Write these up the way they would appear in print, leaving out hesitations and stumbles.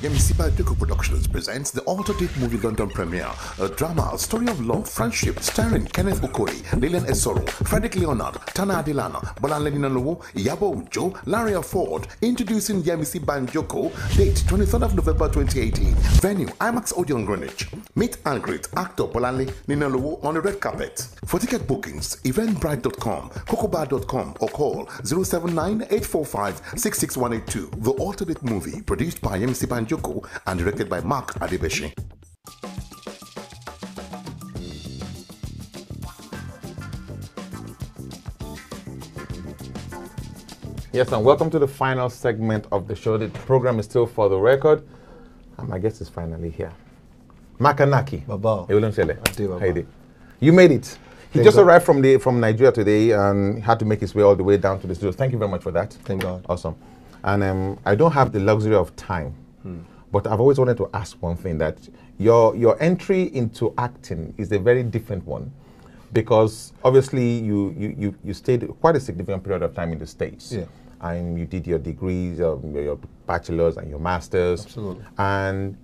Yemisiba Duku Productions presents the Alternate Movie London premiere, a drama, a story of love, friendship, starring Kenneth Okoye, Lillian Esoro, Frederick Leonard, Tana Adelana, Bolanle Ninalowo, Iyabo Ujo, Larry Ford. Introducing Yemisiba Njoko, date 23rd of November 2018, venue IMAX Odeon Greenwich. Meet and greet actor Bolanle Ninalowo on the red carpet. For ticket bookings, eventbrite.com, cocobar.com or call 079-845-66182. The Alternate Movie, produced by Yemisiba Njoko and directed by Mark Adebeshi. Yes, and welcome to the final segment of the show. The program is still for the record, and my guest is finally here. Makanaki. Baba. You made it. He Thank just God. arrived from Nigeria today and had to make his way all the way down to the studio. Thank you very much for that. Thank God. Awesome. And I don't have the luxury of time, but I've always wanted to ask one thing, that your entry into acting is a very different one, because obviously you stayed quite a significant period of time in the States. Yeah. And you did your degrees, your bachelor's and your master's. Absolutely. And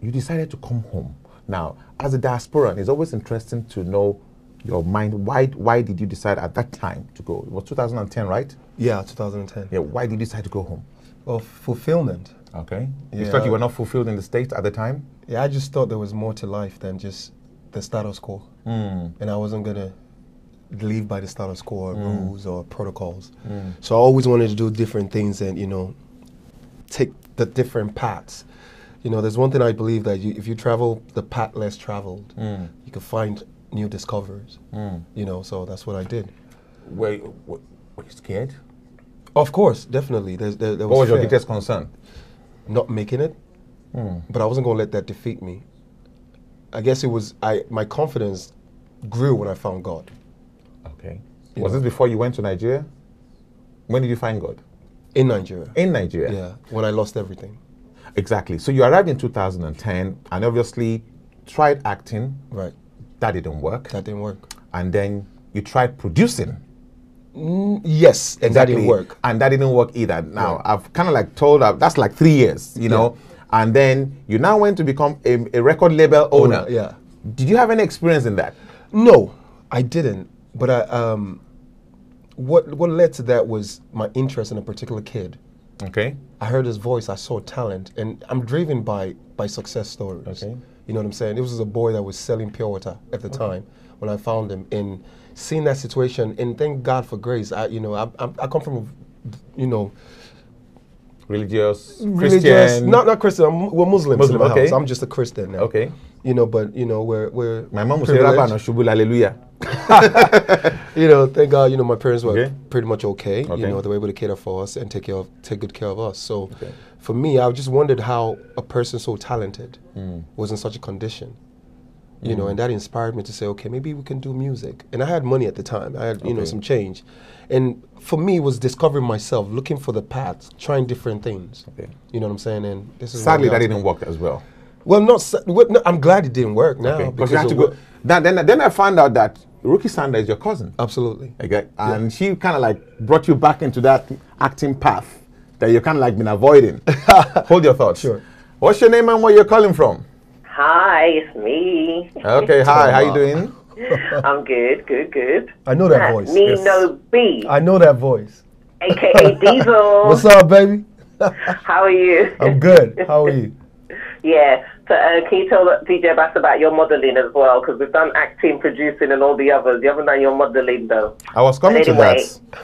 you decided to come home. Now, as a diasporan, it's always interesting to know your mind. Why did you decide at that time to go? It was 2010, right? Yeah, 2010. Yeah. Why did you decide to go home? Well, fulfillment. Okay. You Yeah. thought you were not fulfilled in the States at the time? Yeah, I just thought there was more to life than just the status quo. And I wasn't going to live by the status quo or rules or protocols. So I always wanted to do different things and, take the different paths. There's one thing I believe, that if you travel the path less traveled, you can find new discoveries. So that's what I did. Were you scared? Of course, definitely. There What was your fear. greatest concern? Not making it, but I wasn't going to let that defeat me. I guess it was, my confidence grew when I found God. Okay. Was this before you went to Nigeria? When did you find God? In Nigeria. In Nigeria? Yeah, when I lost everything. Exactly. So you arrived in 2010 and obviously tried acting. Right. That didn't work. That didn't work. And then you tried producing. Yes, and that didn't work. And that didn't work either. Now, I've kind of like told her, that's like 3 years, you know. And then you now went to become a record label owner. Yeah. Did you have any experience in that? No, I didn't. But what led to that was my interest in a particular kid. Okay. I heard his voice, I saw talent, and I'm driven by success stories. Okay. You know what I'm saying? This was a boy that was selling pure water at the time when I found him, and seeing that situation, and thank God for grace. I come from, Religious, religious, Christian? not Christian. We're Muslims Muslim, in my okay. house. I'm just a Christian now. Okay. But we're My mom would say, privileged. Rabba no shubul, hallelujah. Thank God, my parents were Okay. pretty much okay. Okay. They were able to cater for us and take good care of us. So for me, I just wondered how a person so talented was in such a condition. And that inspired me to say, okay, maybe we can do music. And I had money at the time. I had, some change. And for me, it was discovering myself, looking for the paths, trying different things. Okay. You know what I'm saying? And this is Sadly, where that we are didn't work as well. Well, no, I'm glad it didn't work now. Okay. Because you had to of go. what- Then I found out that Rookie Sandra is your cousin. Absolutely. Okay. And she kind of like brought you back into that acting path that you kind of like been avoiding. Hold your thoughts. Sure. What's your name and where you're calling from? Hi, it's me. Okay, hi, how you doing? I'm good. I know that voice. Nino B, I know that voice. aka Diesel. What's up, baby? How are you? I'm good. How are you? Yeah. So can you tell DJ Abass about your modeling as well? Because we've done acting, producing, and all the others. You haven't done your modeling though. I was coming to Anyway.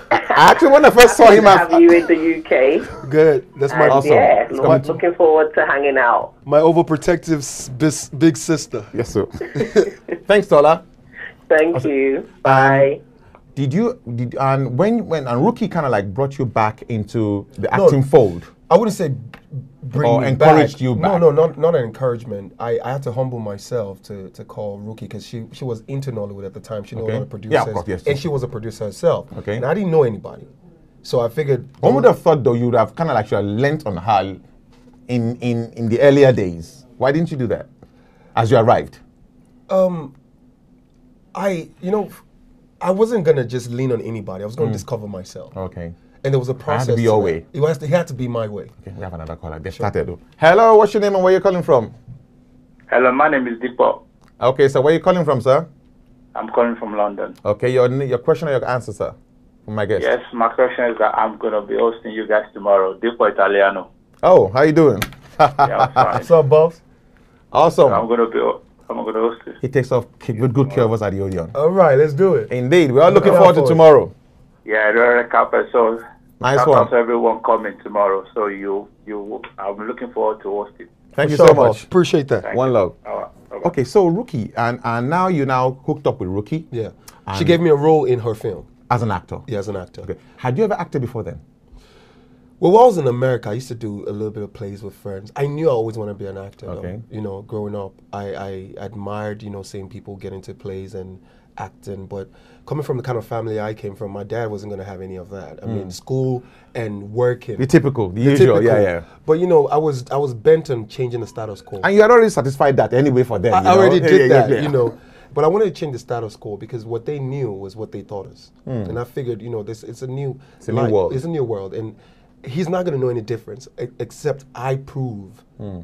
that. Actually, when I first saw him, Have you in the UK? Good. That's my And Awesome. yeah, It's coming to- looking forward to hanging out. my overprotective big sister. Yes, sir. Thanks, Tola. Thank you. Bye. And when Rookie kind of like brought you back into the acting fold? I wouldn't say bring Or me encouraged back. you back. No, not an encouragement. I had to humble myself to call Rookie because she was into Nollywood at the time. She knew a lot of producers. Yeah, of course, yes. And she was a producer herself. Okay. And I didn't know anybody. So I figured... One would have thought, though, you would have kind of like lent on her in the earlier days. Why didn't you do that as you arrived? I wasn't going to just lean on anybody. I was going to discover myself. Okay. And there was a process. It had to be your way. It had to be my way. Okay, we have another caller. Get started. Hello, what's your name and where you calling from? Hello, my name is Deepak. Okay, so where you calling from, sir? I'm calling from London. Okay, your question or your answer, sir? From my guest. Yes, my question is that I'm going to be hosting you guys tomorrow. Deepak Italiano. Oh, how you doing? Yeah, I'm fine. What's up, Bubs? Awesome. I'm going to host it. He takes good care of us at the Odeon. All right, let's do it. Indeed, we are looking forward to tomorrow. Yeah, the red carpet. So Nice shout one. out to everyone coming tomorrow. So I'm looking forward to hosting. Thank you Sure, so Bob. much. Appreciate that. Thank One you. love. All right. Bye-bye. Okay, so Rookie, and now you hooked up with Rookie. Yeah. She And- gave me a role in her film. As an actor. Yeah, as an actor. Okay. Had you ever acted before then? Well, while I was in America, I used to do a little bit of plays with friends. I knew I always wanted to be an actor. though. Okay. You know, growing up, I admired, seeing people get into plays and acting. But coming from the kind of family I came from, my dad wasn't going to have any of that. I mean, school and working. The typical, the usual, typical. yeah. But I was bent on changing the status quo. And you had already satisfied that anyway for them. I already did that, yeah. But I wanted to change the status quo because what they knew was what they taught us. And I figured, it's a new new world. It's a new world. And he's not going to know any difference except I prove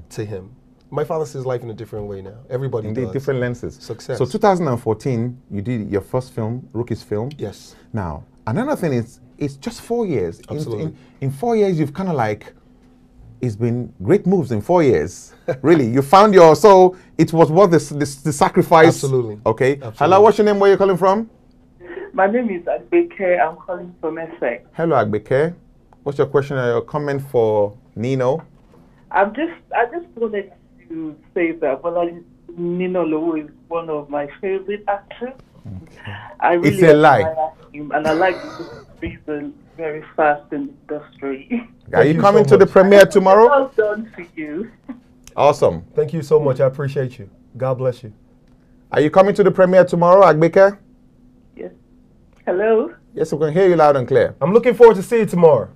to him. My father sees life in a different way now. Everybody Indeed, does. different lenses. Success. So 2014, you did your first film, Rookie's film. Yes. Now, another thing is, it's just 4 years. Absolutely. In 4 years, you've kind of it's been great moves in 4 years. Really, you found so it was worth the sacrifice. Absolutely. Okay. Absolutely. Hello, what's your name? Where are you calling from? My name is Agbeke. I'm calling from Essex. Hello, Agbeke. What's your question or your comment for Nino? I just wanted to say that Bolanle Ninalowo is one of my favorite actors. Okay. I really It's a lie. admire him, and I like the reason very fast in the industry. Are you you coming so to the much. premiere tomorrow? Well done to you. Awesome. Thank you so much. I appreciate you. God bless you. Are you coming to the premiere tomorrow, Agbeke? Yes. Hello? Yes, we can hear you loud and clear. I'm looking forward to see you tomorrow.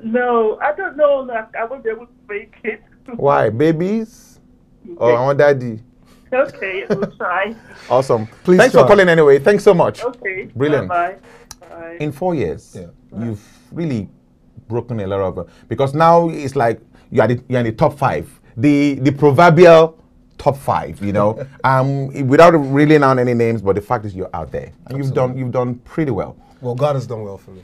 No, I don't know. Like, I won't be able to make it. Why? Babies? Or I want daddy? Okay, we'll try. Awesome. Please Thanks try. for calling anyway. Thanks so much. Okay. Brilliant. Bye-bye. Bye. In 4 years, Yeah. you've really broken a lot of because now it's like you're in the top 5, the proverbial top 5. Without really knowing any names, but the fact is you're out there and you've done pretty well. Well, God has done well for me.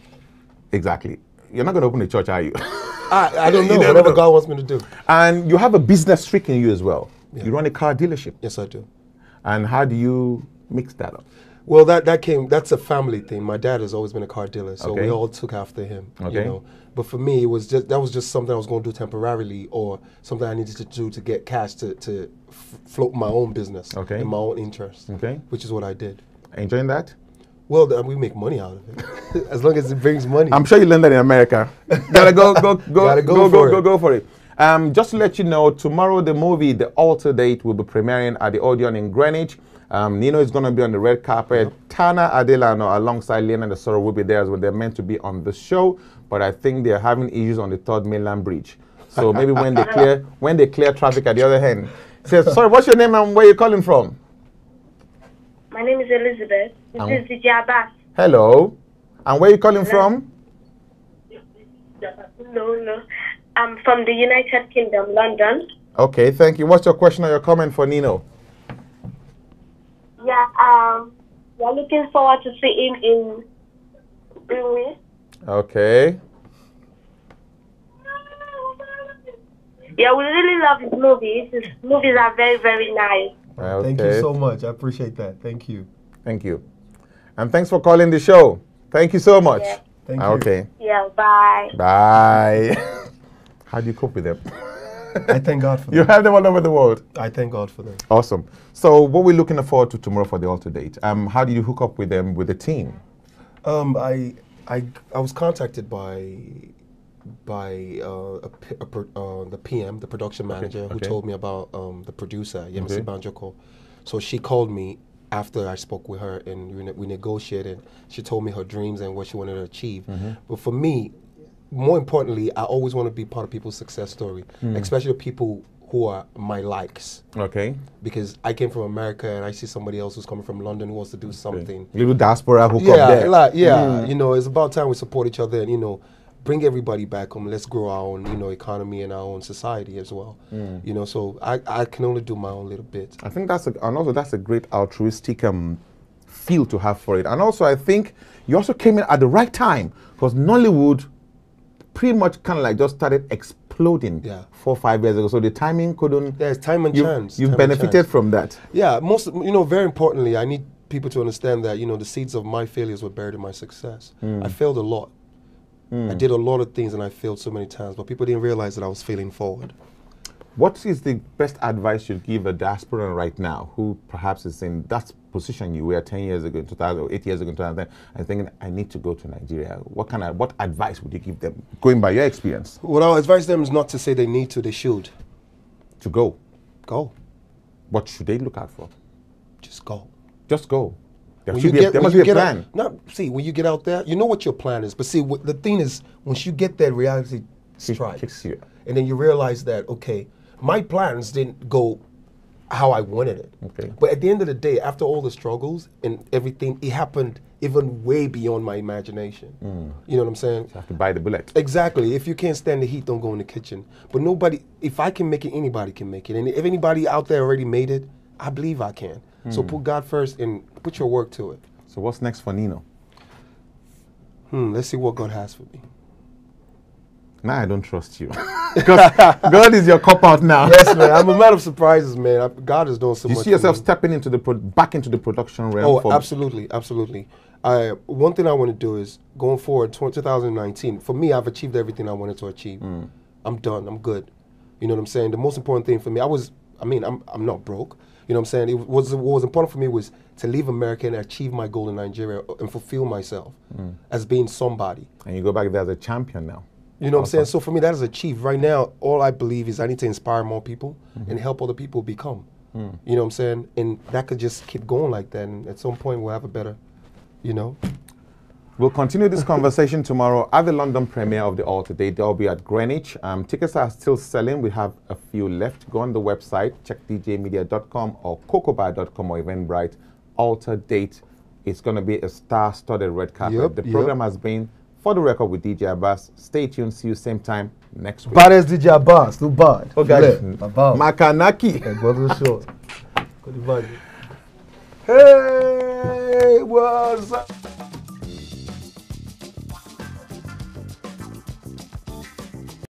Exactly. You're not going to open a church, are you? I don't know. You never Whatever know. God wants me to do. And you have a business streak in you as well. You run a car dealership. Yes, I do. And how do you mix that up? Well, that's a family thing. My dad has always been a car dealer, so Okay. we all took after him. Okay. But for me, that was just something I was going to do temporarily, or something I needed to do to get cash to float my own business Okay. in my own interest. Okay. Which is what I did. Enjoying that? Well, we make money out of it, as long as it brings money. I'm sure you learned that in America. Gotta go for it. Just to let you know, tomorrow the movie The Altar Date will be premiering at the Odeon in Greenwich. Nino is going to be on the red carpet. Tana Adelano alongside Lena the Sorrow will be there as well. They're meant to be on the show, but I think they're having issues on the 3rd Mainland Bridge. So maybe when they clear traffic at the other end. Says, sorry, what's your name and where are you calling from? My name is Elizabeth. This is Dj Abass. Hello. And where are you calling from? No. I'm from the United Kingdom, London. Okay, thank you. What's your question or your comment for Nino? Yeah, we're looking forward to seeing him in Greenwich. Okay. Yeah, we really love his movies. His movies are very, very nice. Okay. Thank you so much. I appreciate that. Thank you. Thank you. And thanks for calling the show. Thank you so much. Yeah. Thank you. Okay. Yeah, bye. Bye. How do you cope with them? I thank God for You them. have them all over the world. I thank God for them. Awesome. So what we're looking forward to tomorrow for the Altar Date. How do you hook up with them, with the team? I was contacted by the PM, the production manager, who okay. told me about the producer, Yemisi Okay. Banjoko. So she called me after I spoke with her and we negotiated. She told me her dreams and what she wanted to achieve. But for me, more importantly, I always want to be part of people's success story, especially people who who are my likes. Okay. Because I came from America and I see somebody else who's coming from London who wants to do something. Little diaspora hook up there. Like, you know, it's about time we support each other and, you know, bring everybody back home. Let's grow our own, you know, economy and our own society as well. You know, so I can only do my own little bit. I think that's a great altruistic feel to have for it. And also, I think you also came in at the right time because Nollywood pretty much kind of like just started exploding 4 or 5 years ago. So the timing couldn't. There's time and chance. You've benefited from that. Yeah, you know, very importantly, I need people to understand that, you know, the seeds of my failures were buried in my success. I failed a lot. I did a lot of things and I failed so many times, but people didn't realize that I was failing forward. What is the best advice you'd give a diasporan right now who perhaps is in that position you were 10 years ago, 2000, or 8 years ago, 2010, and thinking, I need to go to Nigeria? What advice would you give them, going by your experience? What I'll advise them is not to say they need to, they should. To go? Go. What should they look out for? Just go. Just go. There There must be a plan. See, when you get out there, you know what your plan is. But see, the thing is, once you get that reality strikes, and then you realize that, okay, my plans didn't go how I wanted it. Okay. But at the end of the day, after all the struggles and everything, it happened even way beyond my imagination. You know what I'm saying? You have to bite the bullet. Exactly. If you can't stand the heat, don't go in the kitchen. But nobody, if I can make it, anybody can make it. And if anybody out there already made it, I believe I can. So put God first and put your work to it. So what's next for Nino? Let's see what God has for me. Now I don't trust you. Because God is your cop-out now. Yes, man. I'm a man of surprises, man. God is doing so much. You see yourself stepping into back into the production realm? Oh, absolutely, absolutely. One thing I want to do is, going forward, 2019, for me, I've achieved everything I wanted to achieve. I'm done. I'm good. You know what I'm saying? The most important thing for me, I'm not broke. You know what I'm saying? What was important for me was to leave America and achieve my goal in Nigeria and fulfill myself as being somebody. And you go back there as a champion now. You know what I'm saying? So for me, that is achieved. Right now, all I believe is I need to inspire more people and help other people become. You know what I'm saying? And that could just keep going like that. And at some point, we'll have a better, you know. We'll continue this conversation tomorrow at the London premiere of The Altar Date. They'll be at Greenwich. Tickets are still selling. We have a few left. Go on the website, check djmedia.com or cocobar.com or Eventbrite. Altar Date. It's going to be a star-studded red carpet. The program has been For the Record with DJ Abass. Stay tuned. See you same time next week. Bad as DJ Abass. Too bad. Okay. Makanaki. Hey, what's up?